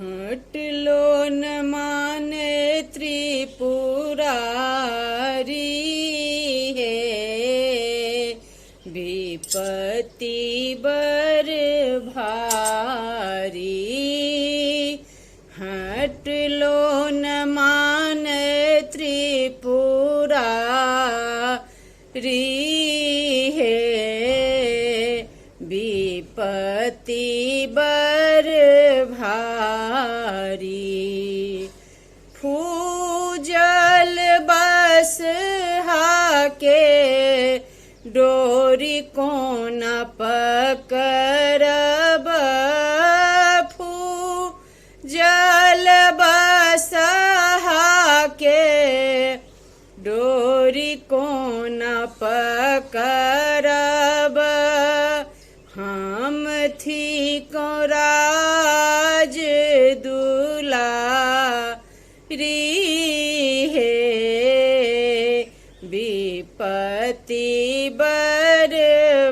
हट लो न माने त्रिपुरारी है, विपत्ति बर भारी। हट लो न माने त्रिपुरारी है, विपत्ति बर भारी। फूजल बस हाके डोरी कोन पकड़ब, फूजल बस हाके डोरी कोन पकड़ब। हम थी को राज दुलारी है, विपत्ति बर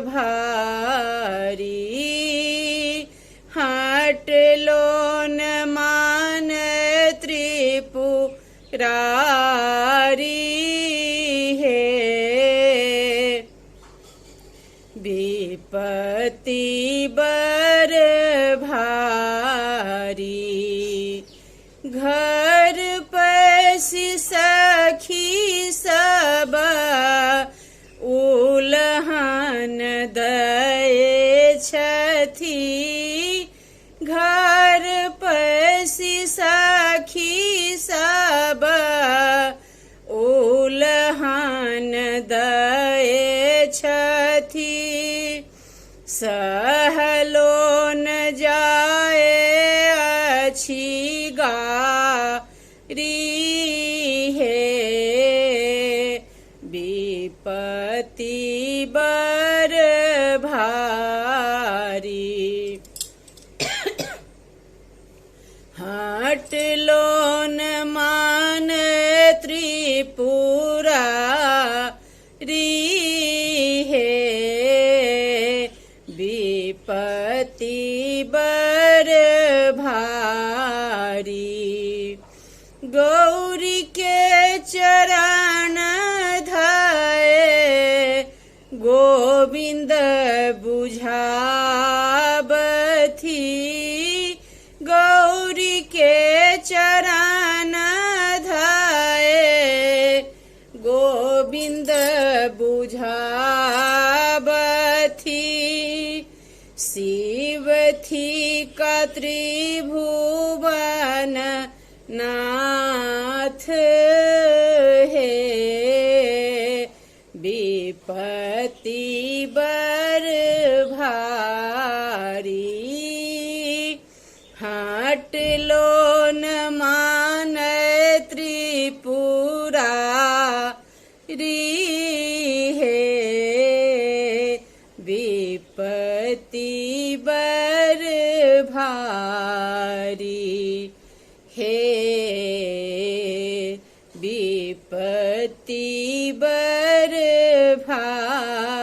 भारी। हट लो न मान त्रिपुरारी है, विपत्ति बर भारी। घर पैसी सखी सब उलहन दए छथी, घर पैसी सखी सब उलहन दए छथी। सहलो न जाए अच्छी गारी है, विपत्ति बर भारी। हट लो न मान त्रिपुरारी है, विपत्ति बर भारी। गौरी के चरण धए गोविंद बुझावथी, गौरी के चरण धए गोविंद बुझावथी। शिव थी का त्रिभुवन नाथ है, विपत्ति बर भारी। हट लो न मान त्रिपुरारी है, विपत्ति बर भारी है, विपत्ति बर भारी।